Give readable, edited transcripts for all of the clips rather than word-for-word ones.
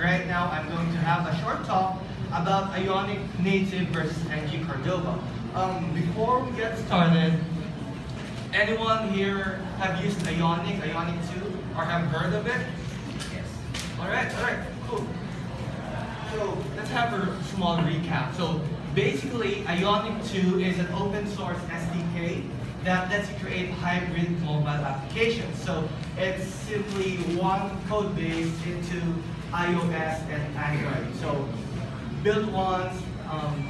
Right now, I'm going to have a short talk about Ionic Native versus NG Cordova. Before we get started, anyone here have used Ionic 2, or have heard of it? Yes. All right, cool. So let's have a small recap. So basically, Ionic 2 is an open source SDK that lets you create hybrid mobile applications. So it's simply one code base into iOS and Android. So build once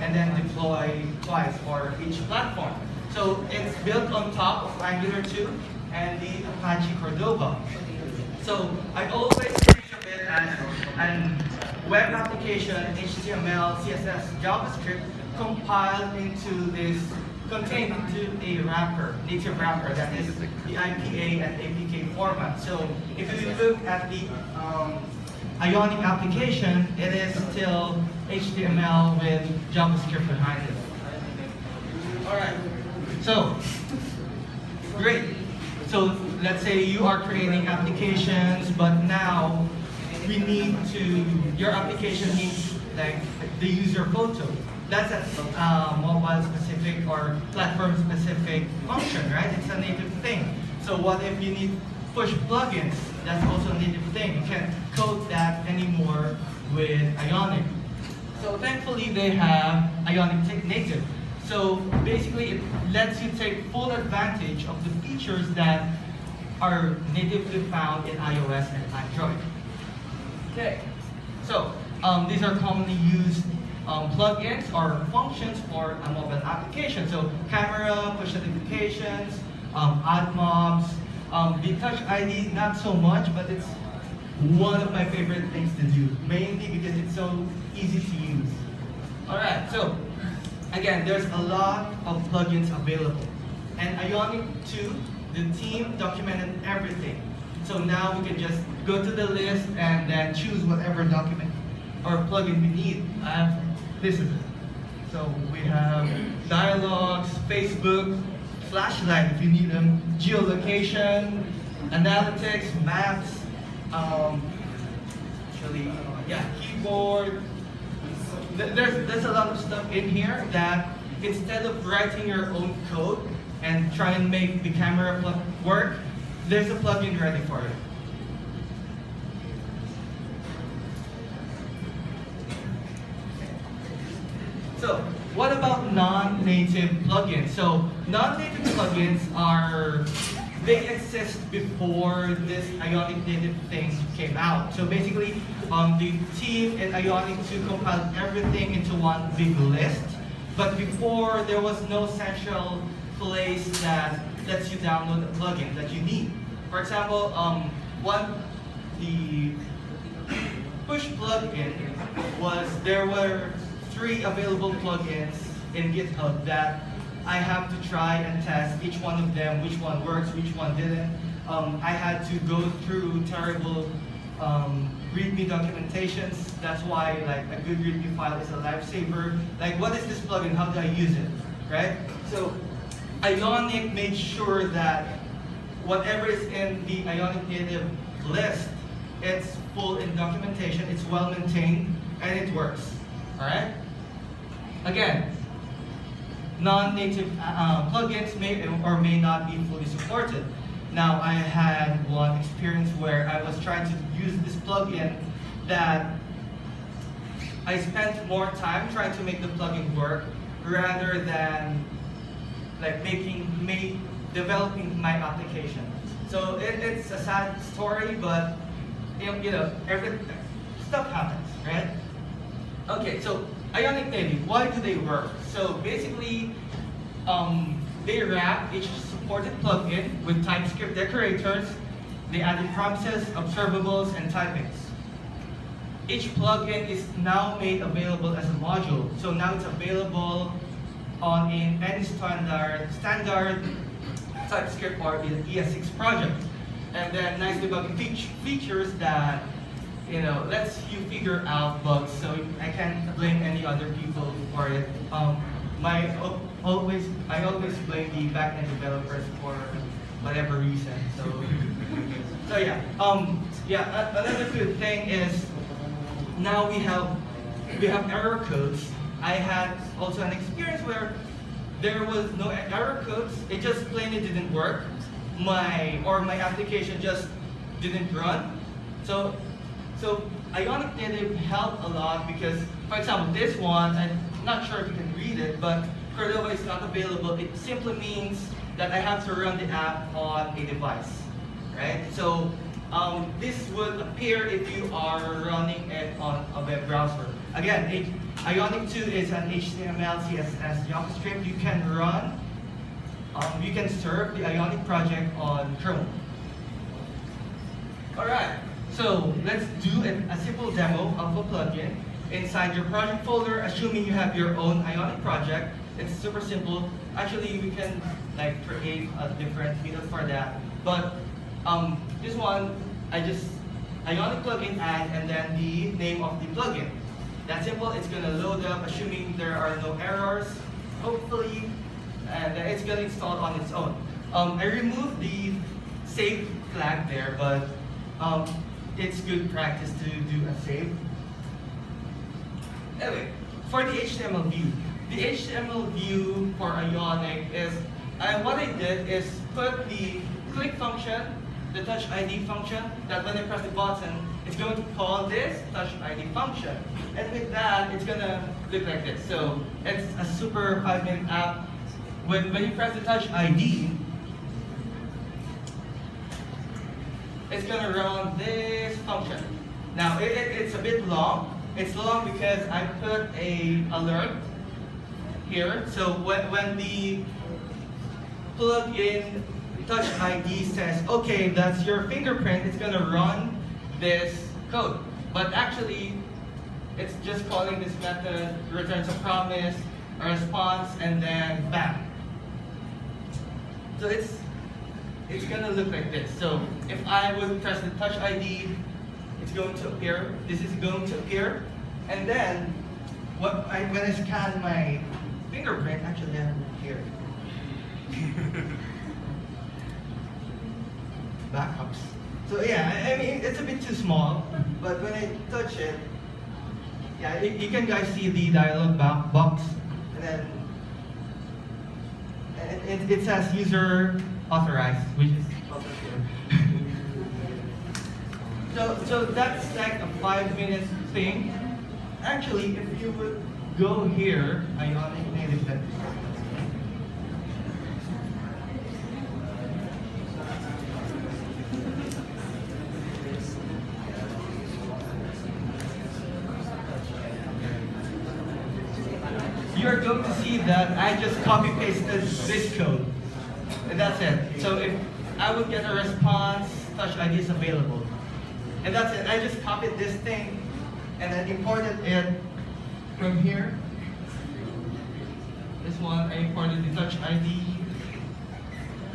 and then deploy twice for each platform. So it's built on top of Angular 2 and the Apache Cordova. So I always think of it as a web application, HTML, CSS, JavaScript compiled into this, contained into a wrapper, native wrapper that is the IPA and APK format. So if you look at the Ionic application, it is still HTML with JavaScript behind it. Alright, so great. So let's say you are creating applications, but now we need to, your application needs like the user photo. That's a mobile specific or platform specific function, right? It's a native thing. So what if you need push plugins? That's also a native thing. You can't code that anymore with Ionic. So thankfully they have Ionic Native. So basically it lets you take full advantage of the features that are natively found in iOS and Android. Okay, so these are commonly used plugins or functions for a mobile application. So camera, push notifications, add mobs, the Touch ID not so much, but it's one of my favorite things to do, mainly because it's so easy to use. Alright, so again, there's a lot of plugins available. And Ionic 2, the team documented everything. So now we can just go to the list and then choose whatever document or plugin we need. This is it. So we have dialogues, Facebook, flashlight if you need them, geolocation, analytics, maps, keyboard. There's a lot of stuff in here that instead of writing your own code and try and make the camera work, there's a plugin ready for it. So, what about non-native plugins? So, non-native plugins they exist before this Ionic native thing came out. So basically, the team in Ionic 2 compiled everything into one big list. But before, there was no central place that lets you download the plugin that you need. For example, the push plugin there were 3 available plugins in GitHub that I have to try and test each one of them, which one works, which one didn't. I had to go through terrible README documentations. That's why like a good README file is a lifesaver. Like, what is this plugin? How do I use it? Right? So Ionic made sure that whatever is in the Ionic native list, it's full in documentation, it's well maintained, and it works. All right? Again, non-native plugins may or may not be fully supported. Now, I had one experience where I was trying to use this plugin that I spent more time trying to make the plugin work rather than like developing my application. So it's a sad story, but stuff happens, right? Okay, so Ionic Native, why do they work? So basically, they wrap each supported plugin with TypeScript decorators. They added promises, observables, and typings. Each plugin is now made available as a module. So now it's available on any standard TypeScript or ES6 project. And then nice debugging features that lets you figure out bugs, so I can't blame any other people for it. I always blame the backend developers for whatever reason. So yeah. Another good thing is now we have error codes. I had also an experience where there was no error codes. It just plainly didn't work. My application just didn't run. So Ionic Native helped a lot because, for example, this one, I'm not sure if you can read it, but Cordova is not available. It simply means that I have to run the app on a device, right? So this would appear if you are running it on a web browser. Again, Ionic 2 is an HTML, CSS, JavaScript. You can run, you can serve the Ionic project on Chrome. All right, so let's do a simple demo of a plugin. Inside your project folder, assuming you have your own Ionic project, it's super simple. Actually, we can like create a different method for that. But this one, Ionic plugin add and then the name of the plugin. That's simple. It's gonna load up, assuming there are no errors, hopefully, and it's gonna install on its own. I removed the save flag there, but it's good practice to do a save. Anyway, for the HTML view. The HTML view for Ionic is, what I did is put the click function, the touch ID function, that when I press the button, it's going to call this touch ID function. And with that, it's gonna look like this. So it's a super 5-minute app. When you press the touch ID, it's gonna run this function. Now it's a bit long. It's long because I put a alert here. So when the plugin touch ID says, okay, that's your fingerprint, it's gonna run this code. But actually, it's just calling this method, returns a promise, a response, and then bam. So it's gonna look like this. So if I would press the touch ID, it's going to appear. This is going to appear, and then when I scan my fingerprint, actually I have it here. Backups. So yeah, I mean it's a bit too small, but when I touch it, yeah, you can guys see the dialog box, and then it says user authorized, which is also here. So that's like a 5-minute thing. Actually, if you would go here, Ionic Native. You're going to see that I just copy pasted this code. And that's it. So if I would get a response, touch ID is available. And that's it. I just copied this thing and then imported it from here. This one, I imported the touch ID.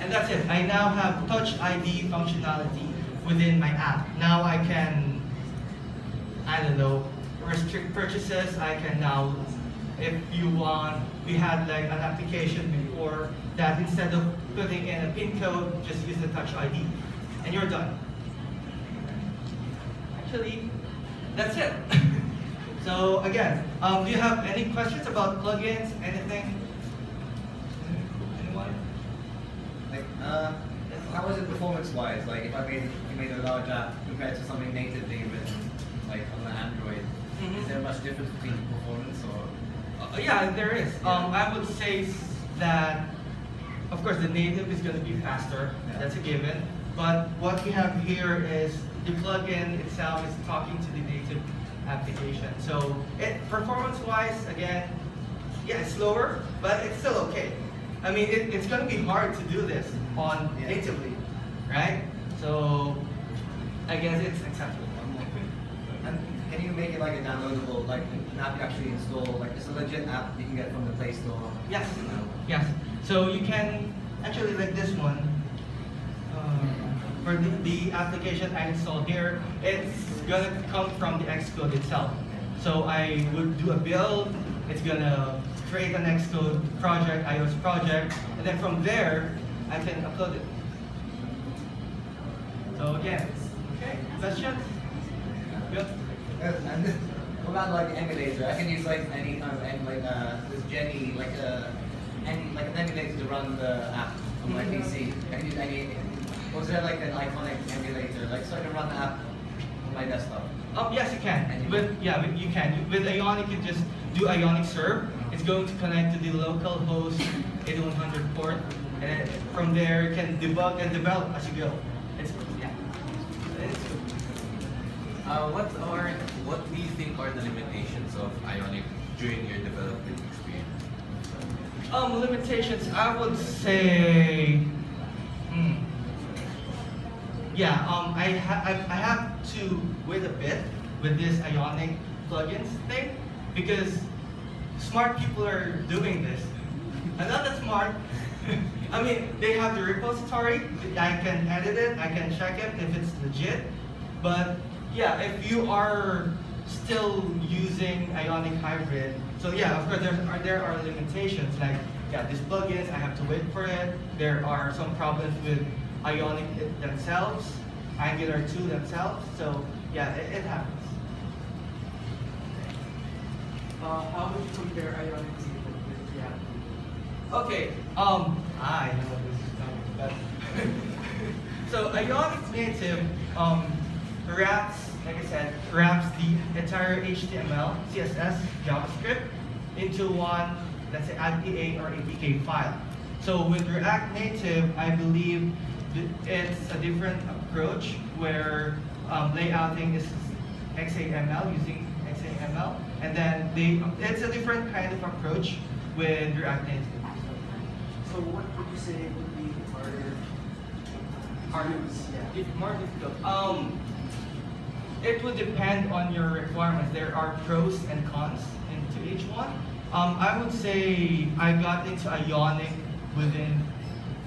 And that's it. I now have touch ID functionality within my app. Now I can, I don't know, restrict purchases. I can now, if you want, we had like an application before that instead of putting in a PIN code, just use the touch ID. And you're done. Actually, that's it. So again, do you have any questions about plugins, anything? Anyone? Like, how is it performance-wise? Like, if you made a large app compared to something natively written, like on the Android, is there much difference between performance or? Yeah, there is. I would say that, of course, the native is going to be faster. Yeah. That's a given. But what we have here is the plugin itself is talking to the native application. So performance-wise, again, yeah, it's slower, but it's still okay. I mean, it's going to be hard to do this on natively, right? So I guess it's acceptable. And can you make it like a downloadable, like an app you actually install, like it's a legit app you can get from the Play Store? Yes, yes. So you can, actually like this one, for the application I installed here, it's gonna come from the Xcode itself. So I would do a build, it's gonna create an Xcode project, iOS project, and then from there, I can upload it. So again, okay, questions? Yep. And what about like emulator? I can use like any kind of this Jenny like an emulator to run the app on my PC. I can use any. Was there like an Iconic emulator, like so I can run the app on my desktop? Yes, you can. You can. With Ionic, you just do Ionic serve. It's going to connect to the local host 8100 port, and from there you can debug and develop as you go. It's yeah. It's good. What do you think are the limitations of Ionic during your development experience? Limitations. I would say. Yeah, I have to wait a bit with this Ionic plugins thing because smart people are doing this. I'm not that smart. I mean, they have the repository. I can edit it. I can check it if it's legit. But yeah, if you are still using Ionic Hybrid, so yeah, of course there are limitations. Like yeah, these plugins, I have to wait for it. There are some problems with Ionic themselves, Angular 2 themselves. So yeah, it happens. How would you compare Ionic with React? Okay. I know this is coming, but so Ionic native wraps, like I said, wraps the entire HTML, CSS, JavaScript into one, let's say, IPA or APK file. So with React Native, I believe it's a different approach where layouting is XAML, using XAML, and then it's a different kind of approach with React Native. So what would you say would be harder? Yeah. More difficult. It would depend on your requirements. There are pros and cons into each one. I would say I got into Ionic within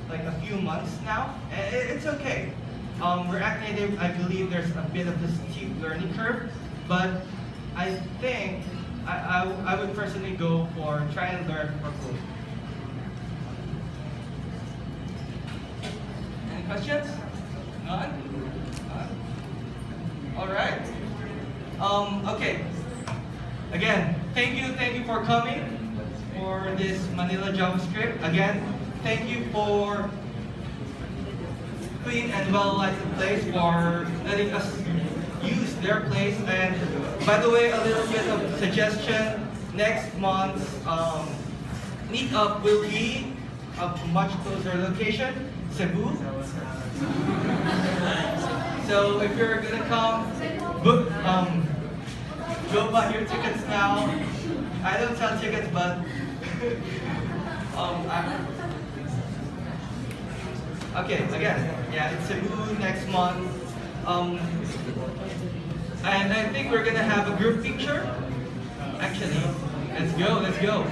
like a few months now. It's okay. React Native, I believe there's a bit of a steep learning curve, but I think I would personally go for try and learn for code. Any questions? None? None? All right. Okay. Again, thank you for coming for this Manila JavaScript. Again, thank you for clean and well-licensed place for letting us use their place. And by the way, a little bit of suggestion: next month's meetup will be a much closer location, Cebu. So if you're gonna come, book, go buy your tickets now. I don't sell tickets, but okay, again, yeah, it's Cebu next month. And I think we're gonna have a group picture. Actually, let's go.